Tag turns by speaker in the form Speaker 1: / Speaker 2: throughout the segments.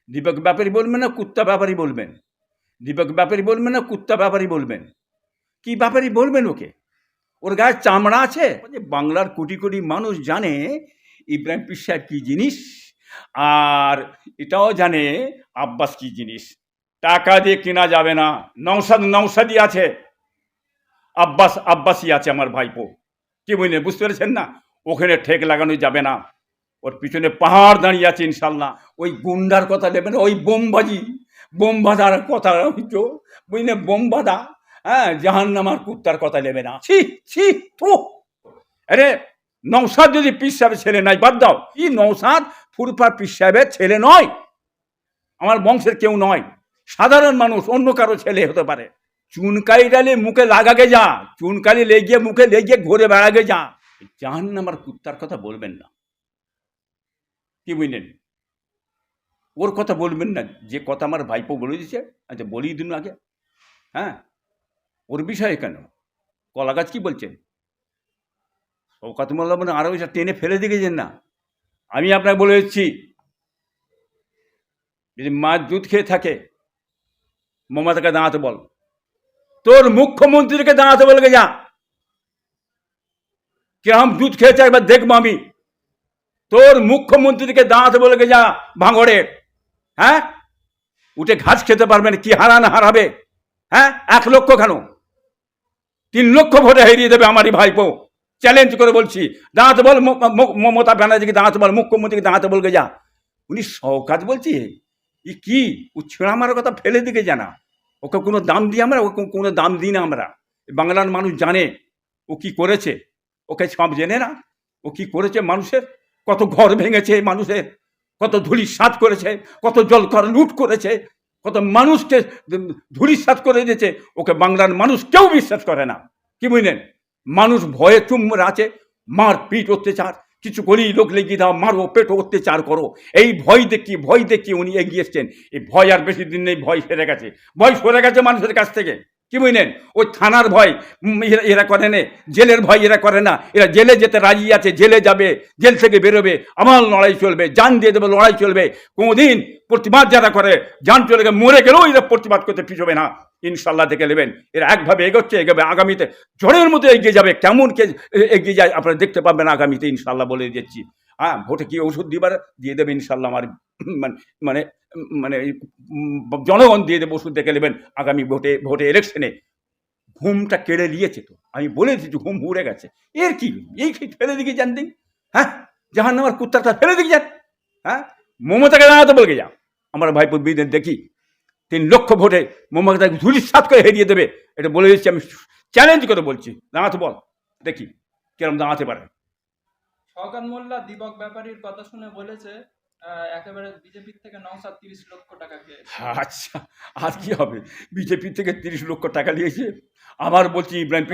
Speaker 1: দীপক ব্যাপারী বলবেন না কুত্তা ব্যাপারী বলবেন? দীপক ব্যাপারী বলবেন না কুত্তা ব্যাপারী বলবেন? কি ব্যাপারী বলবেন ওকে? ওর গায়ে চামড়া আছে? বাংলার কোটি কোটি মানুষ জানে ইব্রাহিম পীর সাহেব কী জিনিস, আর এটাও জানে আব্বাস কী জিনিস। টাকা দিয়ে কেনা যাবে না। নওশাদি আছে, আব্বাসই আছে আমার ভাইপো। কি বুঝলেন? বুঝতে পেরেছেন না? ওখানে ঠেক লাগানো যাবে না। ওর পিছনে পাহাড় দাঁড়িয়ে আছে ইনশাল্লাহ। ওই গুন্ডার কথা নেবেন, ওই বোম বাঁধার কথা হইতো, বুঝলে? বোম বাঁধা, হ্যাঁ, জাহান্নামার কুত্তার কথা নেবে না। ছি ছি তো আরে নওশাদ যদি পীর সাহেবের ছেলে নাই, বাদ দাও। কি নওশাদ ফুরফা পীর সাহেবের ছেলে নয়, আমার বংশের কেউ নয়, সাধারণ মানুষ, অন্য কারো ছেলে হতে পারে। চুনকালি ডালে মুখে লাগাগে যা, চুনকালি লেগে মুখে লেগে ঘুরে বেড়াগে যা। জাহান্নামার কুত্তার কথা বলবেন না। কি বুঝলেন? ওর কথা বলবেন না, যে কথা আমার ভাইপো বলে দিচ্ছে। আচ্ছা বলিয়ে দিন আগে। হ্যাঁ, ওর বিষয়ে কেন? কলা গাছ কি বলছেন? শওকত মোল্লা মানে আরও এটা টেনে ফেলে দিয়েছেন না। আমি আপনাকে বলে দিচ্ছি, যদি মাছ দুধ খেয়ে থাকে, মমতাকে দাঁড়াতে বল, তোর মুখ্যমন্ত্রীকে দাঁড়াতে বলবে যা। কিরম দুধ খেয়েছে একবার দেখবো আমি। তোর মুখ্যমন্ত্রীকে দাঁড়াতে বলবে যা ভাঙড়ে। হ্যাঁ, উঠে ঘাস খেতে পারবেন কি হারাবে? হ্যাঁ, 1 লক্ষ কেন, 3 লক্ষ ভোটে হারিয়ে দেবে আমারই ভাইপো। চ্যালেঞ্জ করে বলছি, দাঁড়াতে বল মমতা ব্যানার্জিকে, দাঁড়াতে বল মুখ্যমন্ত্রীকে, দাঁড়াতে বলবে যা। উনি শওকত বলছি, ই কি ও ছেঁড়া মারার কথা ফেলে দিকে জানা। ওকে কোনো দাম দিই আমরা? ওকে কোনো দাম দিই না আমরা। বাংলার মানুষ জানে ও কি করেছে, ওকে সব জেনে না। ও কি করেছে মানুষের, কত ঘর ভেঙেছে মানুষের, কত ধূলিসাৎ করেছে, কত জলকর লুট করেছে, কত মানুষকে ধূলিসাৎ করে দিয়েছে। ওকে বাংলার মানুষ কেউ বিশ্বাস করে না। কি বুঝলেন? মানুষ ভয়ে চুম্বর আছে, মারপিট অত্যাচার, কিছু করেই লোক লেগে দাও, মারো, পেটো, অত্যাচার করো। এই ভয় দেখিয়ে উনি এগিয়ে এসছেন। এই ভয় আর বেশি দিন নেই, ভয় সেরে গেছে, ভয় সরে গেছে মানুষের কাছ থেকে। কি বুঝলেন? ওই থানার ভয় এরা করে না, জেলের ভয় এরা করে না। এরা জেলে যেতে রাজি আছে, জেলে যাবে, জেল থেকে বেরোবে, আমার লড়াই চলবে, জান দিয়ে দেবে, লড়াই চলবে। কোনোদিন প্রতিবাদ যারা করে, জান চলে গেলে, মরে গেলেও এরা প্রতিবাদ করতে পিছবে না। ইনশাল্লাহ দেখে নেবেন, এরা একভাবে এগোচ্ছে, আগামীতে ঝড়ের মধ্যে এগিয়ে যাবে। কেমন কে এগিয়ে যায় আপনারা দেখতে পাবেন আগামীতে, ইনশাল্লাহ বলে দিচ্ছি। হ্যাঁ, ভোটে কি ওষুধ দিবার দিয়ে দেবে ইনশাল্লাহ। আমার মানে মানে জনগণ দিয়ে দেবে ওষুধ, দেখে নেবেন আগামী ভোটে ইলেকশনে। ঘুমটা কেড়ে নিয়েছে তো, আমি বলে দিচ্ছি, ঘুম উড়ে গেছে। এর কি, এই ফেলে দিকে যান দিন। হ্যাঁ, জাহান্নামের কুত্তাটা ফেলে দিকে যান। হ্যাঁ, মমতাকে দাঁড়াতে বলবে যা। আমার ভাইপো বিদের দেখি 3 লক্ষ ভোটে মমতাকে ধূলিসাৎ করে হারিয়ে দেবে। এটা বলে দিচ্ছি, আমি চ্যালেঞ্জ করে বলছি। দাঁড়াতে বল, দেখি কিরম দাঁড়াতে পারে।
Speaker 2: শওকত মোল্লা দীপক ব্যাপারীর কথা শুনে বলেছে একেবারে বিজেপির থেকে নওশাদ 30 লক্ষ টাকা খেয়েছে।
Speaker 1: আচ্ছা, আর কি হবে? বিজেপি থেকে 30 লক্ষ টাকা নিয়েছে। আবার বলছি ইব্রাহিম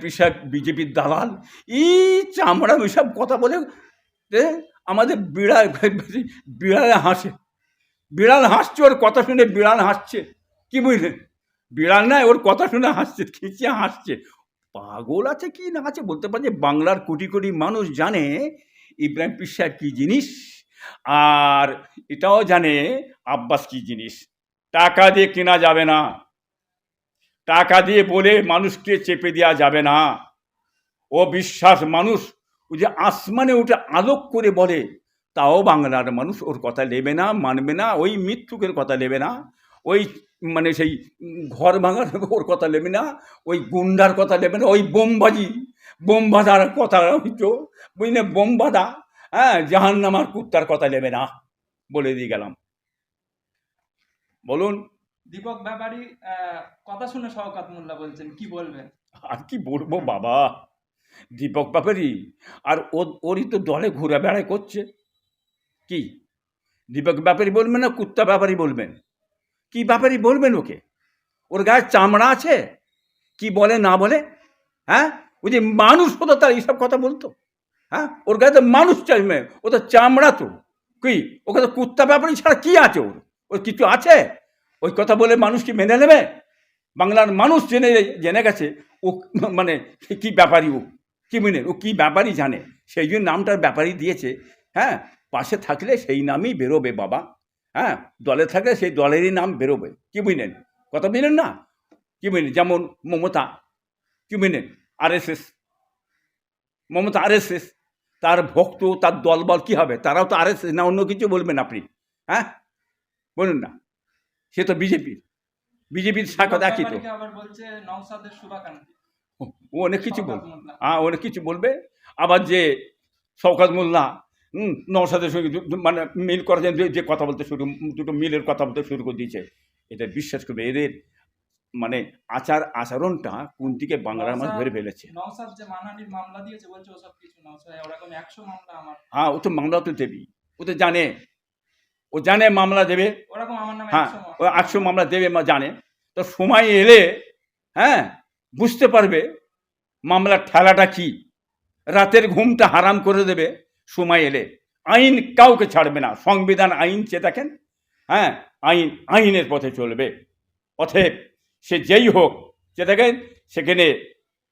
Speaker 1: পীর সাহেব বিজেপির দালাল। চামড়া ওইসব কথা বলে আমাদের বিড়ালে হাসে। বিড়াল হাসছে, ওর কথা শুনে বিড়াল হাসছে। কি বুঝলেন? বিড়াল নয়, ওর কথা শুনে হাসছে, খিচিয়ে হাসছে। পাগল আছে কি না আছে বলতে পারছে। বাংলার কোটি কোটি মানুষ জানে ইব্রাহিম পীর সাহেব কী জিনিস, আর এটাও জানে আব্বাস কী জিনিস। টাকা দিয়ে কেনা যাবে না, টাকা দিয়ে বলে মানুষকে চেপে দেওয়া যাবে না। ও বিশ্বাস মানুষ, ও যে আসমানে উঠে আলোক করে বলে, তাও বাংলার মানুষ ওর কথা নেবে না, মানবে না। ওই মৃত্যুকের কথা নেবে না, ওই মানে সেই ঘর ভাঙার ওর কথা নেবে না, ওই গুন্ডার কথা নেবে না, ওই বোম বাঁধার কথা হইতো, বুঝলে? বোম বাঁধা, হ্যাঁ, জাহান্নামার কুত্তার কথা নেবে না। বলে দিয়ে গেলাম। বলুন।
Speaker 2: দীপক ব্যাপারী কথা শুনে শওকত মোল্লা বলছেন, কি বলবেন?
Speaker 1: আর কি বলবো বাবা, দীপক ব্যাপারী আর ওরই তো দলে ঘুরে বেড়াই করছে। কি দীপক ব্যাপারী বলবেন না কুত্তা ব্যাপারী বলবেন? কি ব্যাপারী বলবেন ওকে? ওর গায়ে চামড়া আছে, কি বলে না বলে? হ্যাঁ, ওই যে মানুষ হতো তার এইসব কথা বলতো? হ্যাঁ, ওর গায়ে তো মানুষ চাইবে, ও তো চামড়া তো। কি ওকে তো কুত্তা ব্যাপারী ছাড়া কি আছে? ওর কিছু আছে? ওই কথা বলে মানুষ কি মেনে নেবে? বাংলার মানুষ জেনে গেছে ও মানে কি ব্যাপারী, ও কি মেনে, ও কি ব্যাপারী জানে, সেই জন্য নামটার ব্যাপারী দিয়েছে। হ্যাঁ, পাশে থাকলে সেই নামই বেরোবে বাবা। হ্যাঁ, দলে থাকলে সেই দলেরই নাম বেরোবে, কি বুঝলেন? কথা বুঝলেন না? কি বুঝলেন? যেমন মমতা, কি বুঝলেন? আরএসএস, মমতা আরএসএস, তার ভক্ত, তার দলবল কি হবে? তারাও তো আরএসএস, না অন্য কিছু বলবেন আপনি? হ্যাঁ, বলুন না। সে তো বিজেপির সাক্ষাৎ
Speaker 2: দীপক
Speaker 1: একই তো।
Speaker 2: ব্যাপারীকে আবার বলছে নওশাদের শুভাকাঙ্ক্ষী।
Speaker 1: ও অনেক কিছু
Speaker 2: শওকত
Speaker 1: বলবে,
Speaker 2: মোল্লা।
Speaker 1: অনেক কিছু বলবে। আবার যে শওকত মোল্লা নওশাদের সঙ্গে মানে মিল করে যে কথা বলতে শুরু, দুটো মিলের কথা বলতে শুরু করে দিয়েছে, এটা বিশ্বাস করবে। এদের মানে আচরণটা কোন দিকে বাংলার মানুষ ধরে ফেলেছে।
Speaker 2: নওশাদ যে মানহানির মামলা দিয়েছে বলছে ওসব কিছু না, ওরকম 100 মামলা আমার,
Speaker 1: হ্যাঁ, ও তো মামলা তো দেবি, ও তো জানে, ও জানে মামলা দেবে।
Speaker 2: ওরকম আমার নামে
Speaker 1: হ্যাঁ,
Speaker 2: 100
Speaker 1: ও 800 মামলা দেবে, জানে। তো সময় এলে হ্যাঁ বুঝতে পারবে মামলার ঠেলাটা কি, রাতের ঘুমটা হারাম করে দেবে সময় এলে। আইন কাউকে ছাড়বে না, সংবিধান আইন চেয়ে দেখেন। হ্যাঁ, আইনের পথে চলবে। অতএব সে যেই হোক, চেয়ে দেখেন সেখানে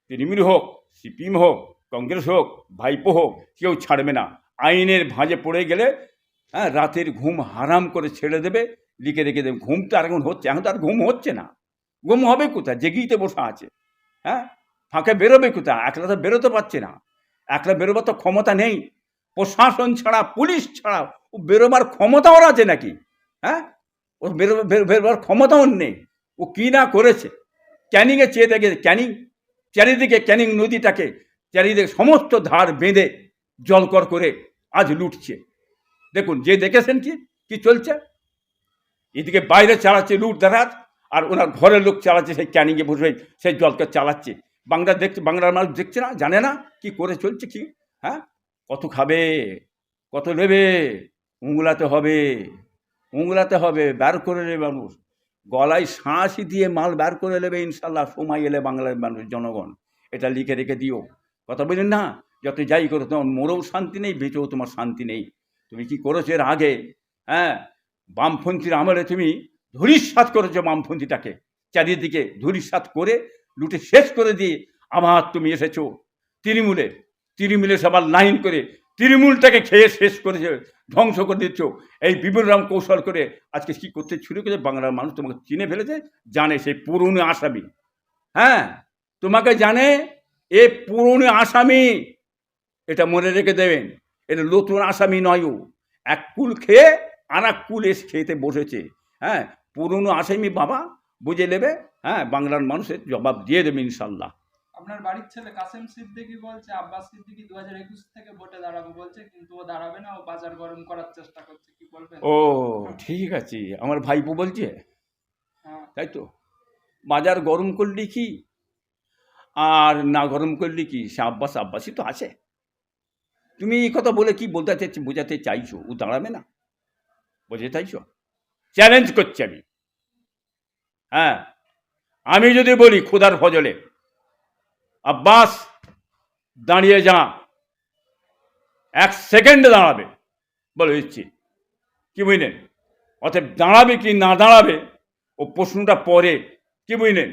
Speaker 1: তৃণমূল হোক, সিপিএম হোক, কংগ্রেস হোক, ভাইপো হোক, কেউ ছাড়বে না। আইনের ভাঁজে পড়ে গেলে হ্যাঁ রাতের ঘুম হারাম করে ছেড়ে দেবে, লিখে রেখে দেবে। ঘুম তো আর এখন হচ্ছে, এখন তো আর ঘুম হচ্ছে না। ঘুম হবে কোথায়? জেগেই তো বসে আছে। হ্যাঁ, ফাঁকে বেরোবে কোথায়? একলা তো বেরোতে পারছে না, একলা বেরোবার তো ক্ষমতা নেই। প্রশাসন ছাড়া, পুলিশ ছাড়া ও বেরোবার ক্ষমতা ওর আছে নাকি? হ্যাঁ, ও বেরোবার ক্ষমতা ওর নেই। ও কী না করেছে, ক্যানিংয়ে চেয়ে দেখে, চারিদিকে ক্যানিং নদীটাকে চারিদিকে সমস্ত ধার বেঁধে জলকর করে আজ লুটছে। দেখুন, যে দেখেছেন কি চলছে, এদিকে বাইরে চালাচ্ছে লুট দারাজ, আর ওনার ঘরের লোক চালাচ্ছে সেই ক্যানিংয়ে বসে সেই জলকে চালাচ্ছে। বাংলার মানুষ দেখছে না, জানে না কি করে চলছে কি। হ্যাঁ, কত খাবে, কত নেবে, উংলাতে হবে, বার করে নেবে মানুষ। গলায় শাঁসি দিয়ে মাল বার করে নেবে ইনশাল্লাহ, সময় এলে বাংলার মানুষ, জনগণ। এটা লিখে রেখে দিও, কথা বলেন না? যত যাই করো, তোমার মরেও শান্তি নেই, বেঁচেও তোমার শান্তি নেই। তুমি কি করেছো এর আগে? হ্যাঁ, বামপন্থীর আমলে তুমি ধূলিসাৎ করেছো বামপন্থীটাকে, চারিদিকে ধূলিসাৎ করে লুটে শেষ করে দিয়ে আবার তুমি এসেছো তৃণমূলে সবার লাইন করে তৃণমূলটাকে খেয়ে শেষ করেছে, ধ্বংস করে দিচ্ছ। এই বিভিন্ন রকম কৌশল করে আজকে কী করতে শুরু করেছে, বাংলার মানুষ তোমাকে চিনে ফেলেছে, জানে সেই পুরনো আসামি। হ্যাঁ, তোমাকে জানে এ পুরনো আসামি, এটা মনে রেখে দেবেন। এটা নতুন আসামি নয়, ও এক কুল খেয়ে আর এক কুল এসে খেতে বসেছে। হ্যাঁ, পুরনো আসামি বাবা, বুঝে নেবে। হ্যাঁ, বাংলার মানুষের জবাব দিয়ে দেবে ইনশাল্লাহ।
Speaker 2: আপনার বাড়ির ছেলে কাসেম সিদ্দিকী বলছে আব্বাস সিদ্দিকী 2021 থেকে ভোটে দাঁড়াবে বলছে, কিন্তু ও দাঁড়াবে না, ও বাজার গরম করার চেষ্টা করছে, কি বলবেন?
Speaker 1: ও ঠিক আছে, আমার ভাইপো বলছে,
Speaker 2: হ্যাঁ,
Speaker 1: তাই তো। বাজার গরম করলি কি আর না গরম করলি কি, সে আব্বাসই তো আছে। তুমি এই কথা বলে কি বোঝাতে চাইছো? ও দাঁড়াবে না, বোঝাতে চাইছো? চ্যালেঞ্জ করছি আমি। হ্যাঁ, আমি যদি বলি খোদার ফজলে আব্বাস দাঁড়িয়ে যা, 1 সেকেন্ডে দাঁড়াবে, বলে দিচ্ছি, কি বুঝলেন? অতএব দাঁড়াবে কি না দাঁড়াবে ও প্রশ্নটা পরে, কি বুঝলেন?